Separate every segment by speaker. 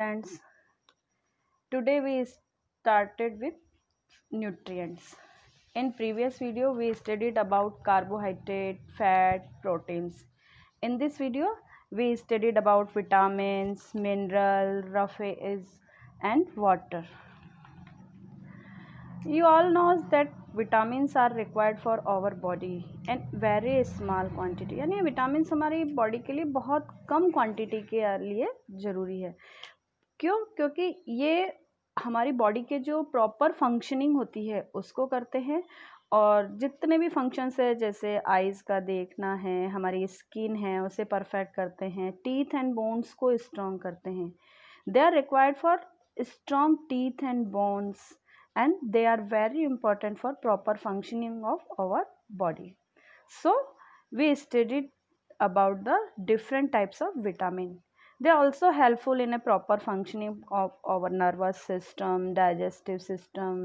Speaker 1: Friends, today we started with nutrients. In previous video we studied about carbohydrate, fat, proteins. In this video we studied about vitamins, mineral, rough and water. You all know that vitamins are required for our body and very small quantity. यानी vitamins हमारी body के लिए बहुत कम quantity के लिए ज़रूरी है. क्यों? क्योंकि ये हमारी बॉडी के जो प्रॉपर फंक्शनिंग होती है उसको करते हैं, और जितने भी फंक्शंस है जैसे आइज़ का देखना है, हमारी स्किन है उसे परफेक्ट करते हैं, टीथ एंड बोन्स को स्ट्रॉन्ग करते हैं. They are required for strong teeth and bones and they are very important for proper functioning of our body. So we studied about the different types of vitamin. They are also helpful in a proper functioning of our nervous system, digestive system.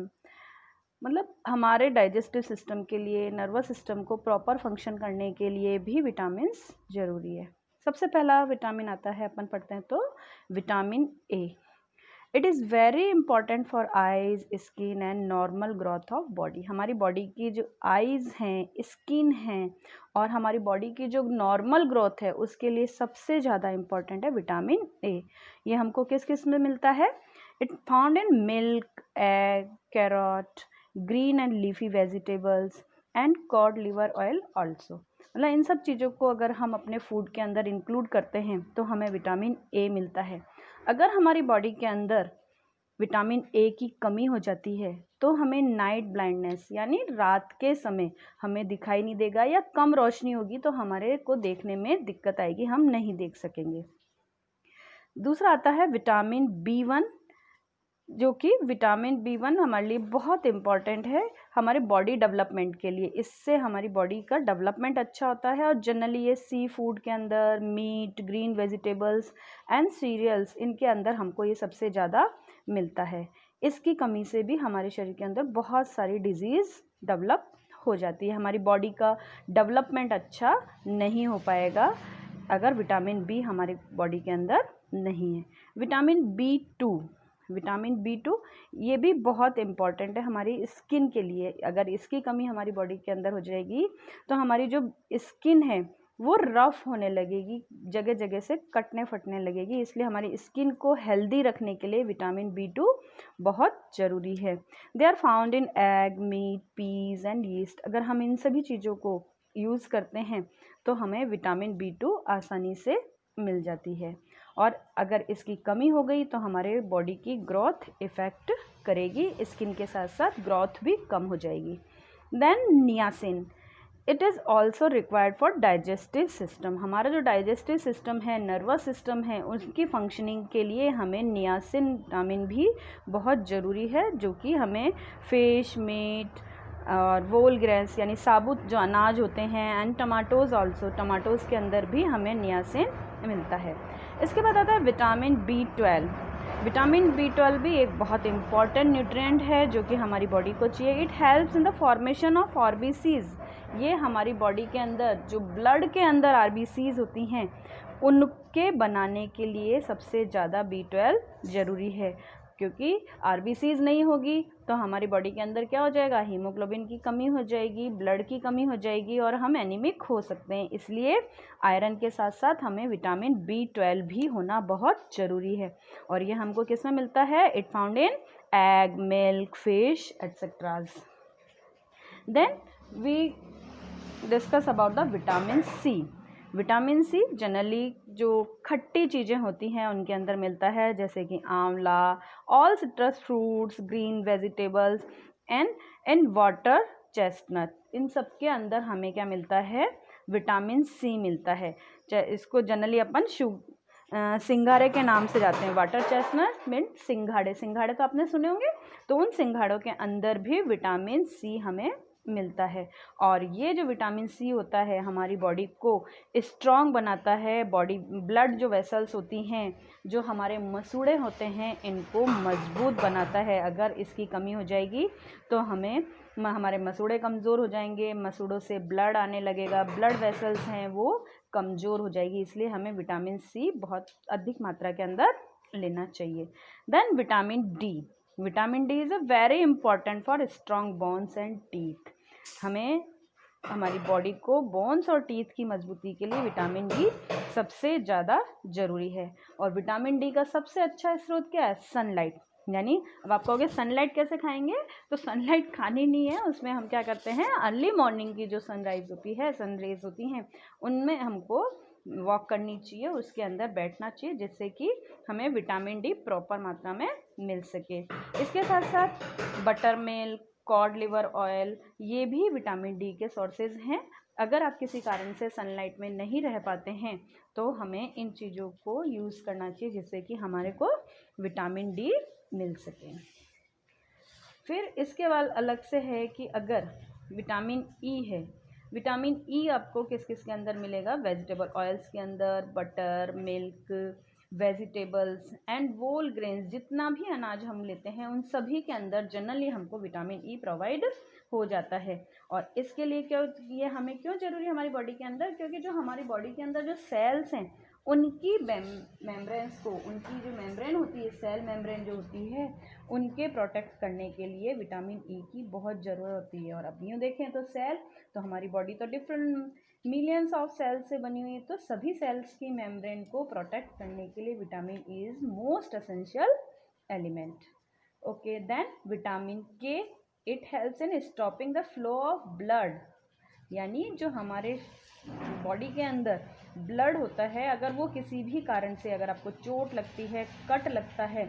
Speaker 1: मतलब हमारे digestive system के लिए, nervous system को proper function करने के लिए भी vitamins ज़रूरी है. सबसे पहला विटामिन आता है, अपन पढ़ते हैं तो vitamin A. It is very important for eyes, skin and normal growth of body. हमारी बॉडी की जो आइज़ हैं, स्किन हैं और हमारी बॉडी की जो नॉर्मल ग्रोथ है उसके लिए सबसे ज़्यादा इम्पॉर्टेंट है विटामिन ए. ये हमको किस किस में मिलता है? It found in milk, egg, carrot, green and leafy vegetables and cod liver oil also. मतलब इन सब चीज़ों को अगर हम अपने फूड के अंदर इंक्लूड करते हैं तो हमें विटामिन ए मिलता है. अगर हमारी बॉडी के अंदर विटामिन ए की कमी हो जाती है तो हमें नाइट ब्लाइंडनेस यानी रात के समय हमें दिखाई नहीं देगा, या कम रोशनी होगी तो हमारे को देखने में दिक्कत आएगी, हम नहीं देख सकेंगे. दूसरा आता है विटामिन बी1, जो कि विटामिन बी1 हमारे लिए बहुत इम्पॉर्टेंट है हमारे बॉडी डेवलपमेंट के लिए. इससे हमारी बॉडी का डेवलपमेंट अच्छा होता है, और जनरली ये सी फूड के अंदर, meat, green vegetables and cereals, इनके अंदर हमको ये सबसे ज़्यादा मिलता है. इसकी कमी से भी हमारे शरीर के अंदर बहुत सारी डिजीज़ डेवलप हो जाती है. हमारी बॉडी का डेवलपमेंट अच्छा नहीं हो पाएगा अगर विटामिन बी हमारी बॉडी के अंदर नहीं है. विटामिन बी टू ये भी बहुत इम्पॉर्टेंट है हमारी स्किन के लिए. अगर इसकी कमी हमारी बॉडी के अंदर हो जाएगी तो हमारी जो स्किन है वो रफ़ होने लगेगी, जगह जगह से कटने फटने लगेगी. इसलिए हमारी स्किन को हेल्दी रखने के लिए विटामिन बी2 बहुत ज़रूरी है. They are found in egg, meet, Ps and yeast. अगर हम इन सभी चीज़ों को यूज़ करते हैं तो हमें विटामिन बी2 आसानी से मिल जाती है, और अगर इसकी कमी हो गई तो हमारे बॉडी की ग्रोथ इफ़ेक्ट करेगी, स्किन के साथ साथ ग्रोथ भी कम हो जाएगी. Then niacin, it is also required for digestive system. हमारा जो डाइजेस्टिव सिस्टम है, नर्वस सिस्टम है, उसकी फंक्शनिंग के लिए हमें नियासिन विटामिन भी बहुत ज़रूरी है, जो कि हमें फिश, मीट और वोल ग्रेन्स यानी साबुत जो अनाज होते हैं, एंड टमाटोज़ ऑल्सो, टमाटोज़ के अंदर भी हमें नियासिन मिलता है. इसके बाद आता है विटामिन बी12. विटामिन बी12 भी एक बहुत इंपॉर्टेंट न्यूट्रिएंट है जो कि हमारी बॉडी को चाहिए. It helps in the formation of RBCs. ये हमारी बॉडी के अंदर जो ब्लड के अंदर आरबीसीज होती हैं उनके बनाने के लिए सबसे ज़्यादा बी12 ज़रूरी है, क्योंकि आरबीसीज नहीं होगी तो हमारी बॉडी के अंदर क्या हो जाएगा? हीमोग्लोबिन की कमी हो जाएगी, ब्लड की कमी हो जाएगी और हम एनीमिक हो सकते हैं. इसलिए आयरन के साथ साथ हमें विटामिन बी12 भी होना बहुत ज़रूरी है. और ये हमको किस में मिलता है? It found in egg, milk, fish etceteras. Then we discuss about the vitamin C. Vitamin C generally जो खट्टी चीज़ें होती हैं उनके अंदर मिलता है, जैसे कि आंवला, all citrus fruits, green vegetables and water chestnut. इन सब के अंदर हमें क्या मिलता है? विटामिन सी मिलता है. इसको जनरली अपन सिंघाड़े के नाम से जाते हैं. वाटर चेस्टनट मीन सिंघाड़े. सिंघाड़े तो आपने सुने होंगे, तो उन सिंघाड़ों के अंदर भी विटामिन सी हमें मिलता है. और ये जो विटामिन सी होता है हमारी बॉडी को स्ट्रॉन्ग बनाता है. बॉडी ब्लड जो वेसल्स होती हैं, जो हमारे मसूड़े होते हैं, इनको मजबूत बनाता है. अगर इसकी कमी हो जाएगी तो हमारे मसूड़े कमज़ोर हो जाएंगे, मसूड़ों से ब्लड आने लगेगा, ब्लड वेसल्स हैं वो कमज़ोर हो जाएगी. इसलिए हमें विटामिन सी बहुत अधिक मात्रा के अंदर लेना चाहिए। Then vitamin D is a very important for strong bones and teeth. हमें हमारी बॉडी को बोन्स और टीथ की मजबूती के लिए विटामिन डी सबसे ज़्यादा ज़रूरी है। और विटामिन डी का सबसे अच्छा स्रोत क्या है? सनलाइट। यानी अब आप कहोगे सनलाइट कैसे खाएंगे, तो सनलाइट खानी नहीं है, उसमें हम क्या करते हैं, अर्ली मॉर्निंग की जो सनराइज होती है, सनरेज होती हैं, उनमें हमको वॉक करनी चाहिए, उसके अंदर बैठना चाहिए, जिससे कि हमें विटामिन डी प्रॉपर मात्रा में मिल सके। इसके साथ साथ butter milk, cod liver oil, ये भी विटामिन डी के सोर्सेज हैं। अगर आप किसी कारण से सनलाइट में नहीं रह पाते हैं तो हमें इन चीज़ों को यूज़ करना चाहिए, जिससे कि हमारे को विटामिन डी मिल सके। फिर इसके बाद अलग से है कि अगर विटामिन ई है, विटामिन ई आपको किस किस के अंदर मिलेगा? वेजिटेबल ऑयल्स के अंदर, butter, milk, vegetables and whole grains, जितना भी अनाज हम लेते हैं उन सभी के अंदर जनरली हमको विटामिन ई प्रोवाइड हो जाता है। और इसके लिए क्यों, ये हमें क्यों ज़रूरी है हमारी बॉडी के अंदर? क्योंकि जो हमारी बॉडी के अंदर जो सेल्स हैं उनकी मेम्ब्रेन्स को, उनकी जो मेम्ब्रेन होती है, सेल मेम्ब्रेन जो होती है, उनके प्रोटेक्ट करने के लिए विटामिन ई की बहुत ज़रूरत होती है। और अब यूँ देखें तो सेल, तो हमारी बॉडी तो डिफरेंट मिलियंस ऑफ सेल्स से बनी हुई है, तो सभी सेल्स की मेम्ब्रेन को प्रोटेक्ट करने के लिए vitamin E is most essential element. Okay, then vitamin K, it helps in stopping the flow of blood. यानी जो हमारे बॉडी के अंदर ब्लड होता है, अगर वो किसी भी कारण से, अगर आपको चोट लगती है, कट लगता है,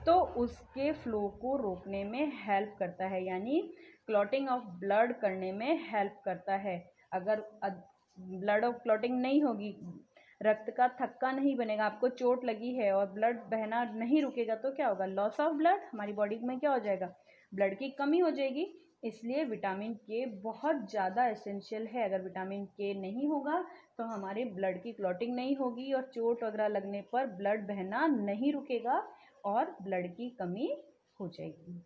Speaker 1: तो उसके फ्लो को रोकने में हेल्प करता है, यानी क्लॉटिंग ऑफ ब्लड करने में हेल्प करता है। अगर ब्लड ऑफ क्लॉटिंग नहीं होगी, रक्त का थक्का नहीं बनेगा, आपको चोट लगी है और ब्लड बहना नहीं रुकेगा, तो क्या होगा? लॉस ऑफ ब्लड, हमारी बॉडी में क्या हो जाएगा? ब्लड की कमी हो जाएगी। इसलिए विटामिन के बहुत ज़्यादा एसेंशियल है। अगर विटामिन के नहीं होगा तो हमारे ब्लड की क्लॉटिंग नहीं होगी और चोट वगैरह लगने पर ब्लड बहना नहीं रुकेगा और ब्लड की कमी हो जाएगी।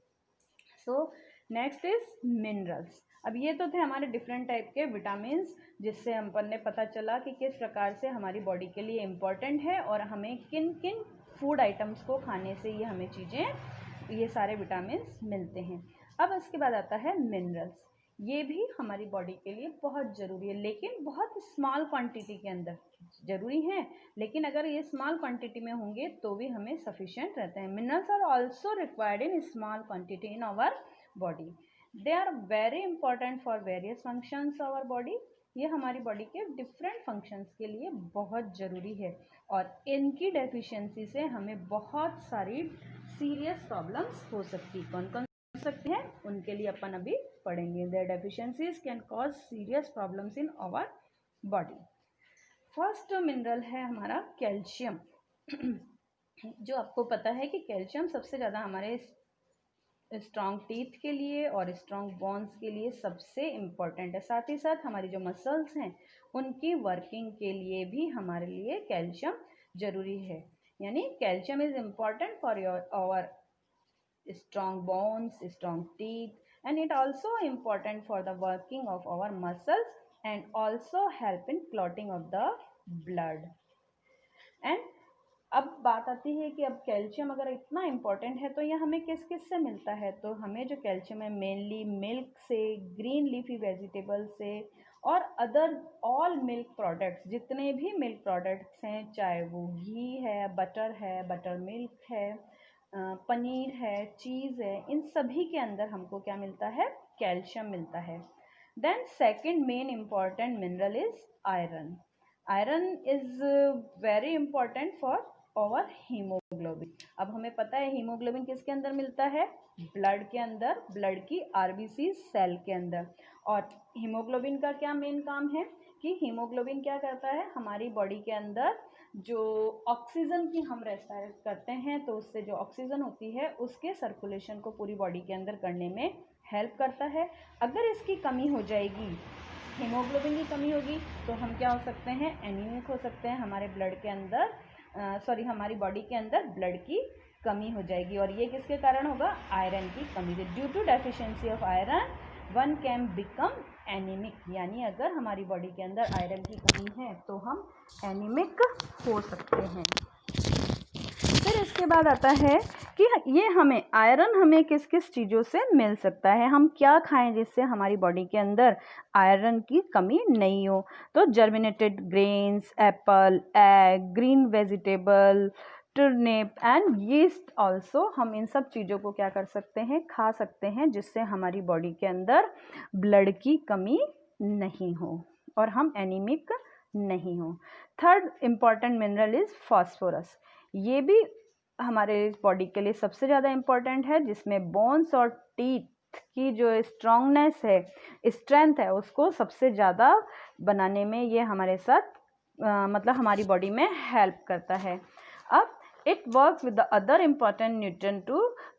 Speaker 1: So next is minerals. अब ये तो थे हमारे डिफरेंट टाइप के विटामिन्स, जिससे अपन ने पता चला कि किस प्रकार से हमारी बॉडी के लिए इम्पॉर्टेंट है और हमें किन किन फूड आइटम्स को खाने से ये हमें चीज़ें, ये सारे विटामिन्स मिलते हैं। अब इसके बाद आता है मिनरल्स। ये भी हमारी बॉडी के लिए बहुत ज़रूरी है, लेकिन बहुत स्मॉल क्वांटिटी के अंदर ज़रूरी हैं, लेकिन अगर ये स्मॉल क्वांटिटी में होंगे तो भी हमें सफिशिएंट रहते हैं। Minerals are also required in small quantity in our body. They are very important for various functions our body. ये हमारी बॉडी के डिफरेंट फंक्शंस के लिए बहुत ज़रूरी है और इनकी डेफिशिएंसी से हमें बहुत सारी सीरियस प्रॉब्लम्स हो सकती। कौन कौन सकते हैं उनके लिए अपन अभी पढ़ेंगे। Their deficiencies can cause serious problems in our body. First mineral है हमारा कैल्शियम। जो आपको पता है कि कैल्शियम सबसे ज़्यादा हमारे स्ट्रॉन्ग टीथ के लिए और स्ट्रॉन्ग बोन्स के लिए सबसे इम्पॉर्टेंट है। साथ ही साथ हमारी जो मसल्स हैं उनकी वर्किंग के लिए भी हमारे लिए कैल्शियम ज़रूरी है। यानी calcium is important for our strong bones, strong teeth, and it also important for the working of our muscles and also help in clotting of the blood. And अब बात आती है कि अब कैल्शियम अगर इतना इम्पॉर्टेंट है तो यह हमें किस किस से मिलता है? तो हमें जो कैल्शियम है मेनली मिल्क से, ग्रीन लीफी वेजिटेबल से और अदर ऑल मिल्क प्रोडक्ट्स, जितने भी मिल्क प्रोडक्ट्स हैं, चाहे वो घी है, बटर मिल्क है, पनीर है, चीज़ है, इन सभी के अंदर हमको क्या मिलता है? कैल्शियम मिलता है। Then second main important mineral is iron. Iron is very important for और हीमोग्लोबिन। अब हमें पता है हीमोग्लोबिन किसके अंदर मिलता है? ब्लड के अंदर, ब्लड की आरबीसी सेल के अंदर। और हीमोग्लोबिन का क्या मेन काम है कि हीमोग्लोबिन क्या करता है? हमारी बॉडी के अंदर जो ऑक्सीजन की हम रेस्पायर करते हैं तो उससे जो ऑक्सीजन होती है उसके सर्कुलेशन को पूरी बॉडी के अंदर करने में हेल्प करता है। अगर इसकी कमी हो जाएगी, हीमोग्लोबिन की कमी होगी, तो हम क्या हो सकते हैं? एनीमिक हो सकते हैं। हमारे ब्लड के अंदर हमारी बॉडी के अंदर ब्लड की कमी हो जाएगी और ये किसके कारण होगा? आयरन की कमी से। Due to deficiency of iron one can become anaemic. यानी अगर हमारी बॉडी के अंदर आयरन की कमी है तो हम एनीमिक हो सकते हैं। फिर इसके इसके बाद आता है कि ये हमें आयरन हमें किस किस चीज़ों से मिल सकता है, हम क्या खाएं जिससे हमारी बॉडी के अंदर आयरन की कमी नहीं हो। तो germinated grains, Apple, egg, green vegetable, turnip and yeast also, हम इन सब चीज़ों को क्या कर सकते हैं, खा सकते हैं, जिससे हमारी बॉडी के अंदर ब्लड की कमी नहीं हो और हम एनीमिक नहीं हो। Third important mineral is phosphorus. ये भी हमारे बॉडी के लिए सबसे ज़्यादा इम्पॉर्टेंट है, जिसमें बोन्स और टीथ की जो स्ट्रॉन्गनेस है, स्ट्रेंथ है, उसको सबसे ज़्यादा बनाने में ये हमारे साथ मतलब हमारी बॉडी में हेल्प करता है। अब it works with the other important nutrient to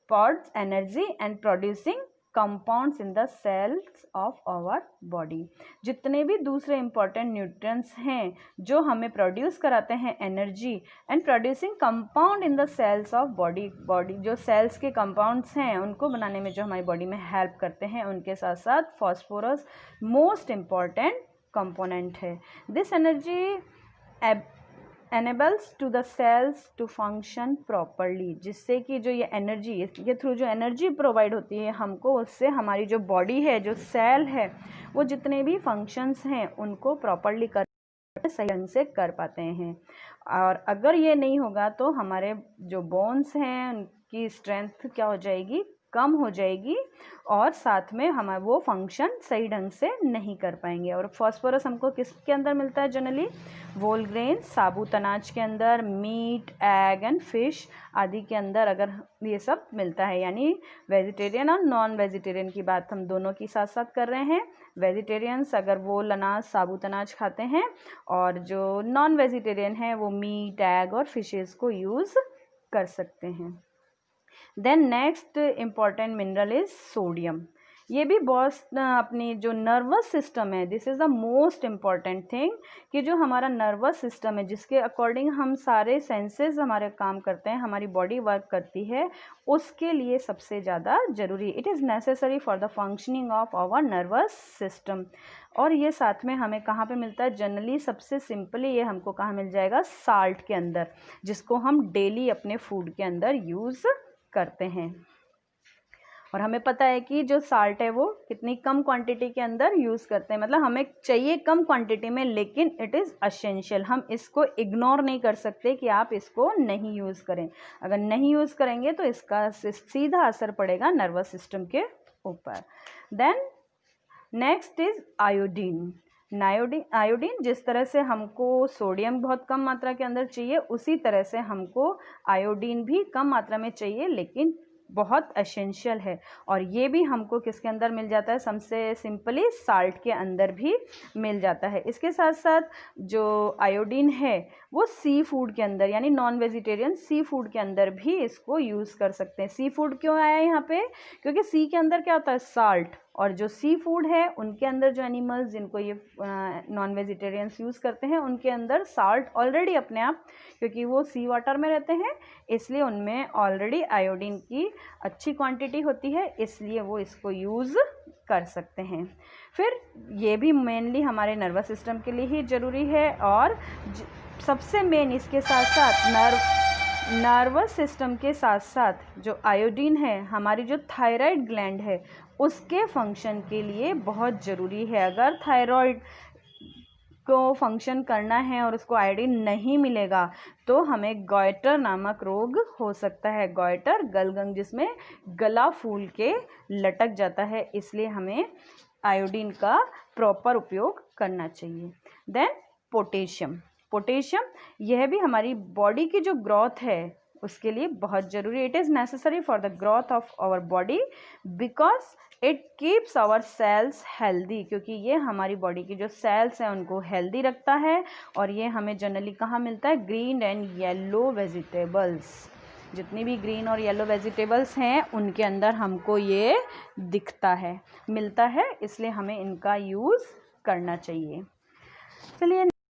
Speaker 1: provide energy and producing compounds in the cells of our body। जितने भी दूसरे important nutrients हैं जो हमें प्रोड्यूस कराते हैं energy and producing compound in the cells of body, जो cells के कंपाउंड्स हैं उनको बनाने में जो हमारी बॉडी में हेल्प करते हैं, उनके साथ साथ फॉस्फोरस मोस्ट इम्पॉर्टेंट कंपोनेंट है। This energy enables to the cells to function properly, जिससे कि जो ये एनर्जी, ये थ्रू जो एनर्जी प्रोवाइड होती है हमको, उससे हमारी जो बॉडी है, जो सेल है, वो जितने भी फंक्शंस हैं उनको प्रॉपरली सही ढंग से कर पाते हैं। और अगर ये नहीं होगा तो हमारे जो बोन्स हैं उनकी स्ट्रेंथ क्या हो जाएगी, कम हो जाएगी, और साथ में हमारा वो फंक्शन सही ढंग से नहीं कर पाएंगे। और फास्फोरस हमको किसके अंदर मिलता है जनरली, होल ग्रेन, साबुत अनाज के अंदर, मीट, एग एंड फिश आदि के अंदर अगर ये सब मिलता है। यानी वेजिटेरियन और नॉन वेजिटेरियन की बात हम दोनों की साथ साथ कर रहे हैं। वेजिटेरियंस अगर वो अनाज, साबुत अनाज खाते हैं, और जो नॉन वेजिटेरियन है वो मीट, एग और फिशेस को यूज़ कर सकते हैं। Then next important mineral is sodium. ये भी बहुत अपनी जो नर्वस सिस्टम है, this is the most important thing, कि जो हमारा नर्वस सिस्टम है, जिसके अकॉर्डिंग हम सारे सेंसेस हमारे काम करते हैं, हमारी बॉडी वर्क करती है, उसके लिए सबसे ज़्यादा ज़रूरी, it is necessary for the functioning of our nervous system. और ये साथ में हमें कहाँ पे मिलता है जनरली, सबसे सिंपली ये हमको कहाँ मिल जाएगा, साल्ट के अंदर, जिसको हम डेली अपने फूड के अंदर यूज़ करते हैं। और हमें पता है कि जो साल्ट है वो कितनी कम क्वांटिटी के अंदर यूज़ करते हैं, मतलब हमें चाहिए कम क्वांटिटी में, लेकिन इट इज़ एसेंशियल। हम इसको इग्नोर नहीं कर सकते कि आप इसको नहीं यूज़ करें। अगर नहीं यूज़ करेंगे तो इसका सीधा असर पड़ेगा नर्वस सिस्टम के ऊपर। Then next is iodine. Iodine जिस तरह से हमको सोडियम बहुत कम मात्रा के अंदर चाहिए, उसी तरह से हमको आयोडीन भी कम मात्रा में चाहिए, लेकिन बहुत एसेंशियल है। और ये भी हमको किसके अंदर मिल जाता है, सबसे सिंपली साल्ट के अंदर भी मिल जाता है। इसके साथ साथ जो आयोडीन है वो सी फूड के अंदर, यानी नॉन वेजिटेरियन सी फूड के अंदर भी इसको यूज़ कर सकते हैं। सी फूड क्यों आया यहाँ पे, क्योंकि सी के अंदर क्या होता है, साल्ट, और जो सी फूड है उनके अंदर जो एनिमल्स जिनको ये नॉन वेजिटेरियंस यूज़ करते हैं, उनके अंदर साल्ट ऑलरेडी अपने आप, क्योंकि वो सी वाटर में रहते हैं, इसलिए उनमें ऑलरेडी आयोडीन की अच्छी क्वांटिटी होती है, इसलिए वो इसको यूज़ कर सकते हैं। फिर ये भी मेनली हमारे नर्वस सिस्टम के लिए ही ज़रूरी है। और सबसे मेन इसके साथ साथ नर्वस सिस्टम के साथ साथ जो आयोडीन है, हमारी जो थायराइड ग्लैंड है उसके फंक्शन के लिए बहुत ज़रूरी है। अगर थायराइड को फंक्शन करना है और उसको आयोडीन नहीं मिलेगा तो हमें गॉइटर नामक रोग हो सकता है। गॉइटर, गलगंग, जिसमें गला फूल के लटक जाता है, इसलिए हमें आयोडीन का प्रॉपर उपयोग करना चाहिए। Then potassium. पोटेशियम यह भी हमारी बॉडी की जो ग्रोथ है उसके लिए बहुत ज़रूरी। It is necessary for the growth of our body because it keeps our cells healthy, क्योंकि ये हमारी बॉडी की जो सेल्स हैं उनको हेल्दी रखता है। और ये हमें जनरली कहाँ मिलता है, ग्रीन एंड येलो वेजिटेबल्स। जितनी भी ग्रीन और येलो वेजिटेबल्स हैं उनके अंदर हमको ये दिखता है, मिलता है, इसलिए हमें इनका यूज़ करना चाहिए। चलिए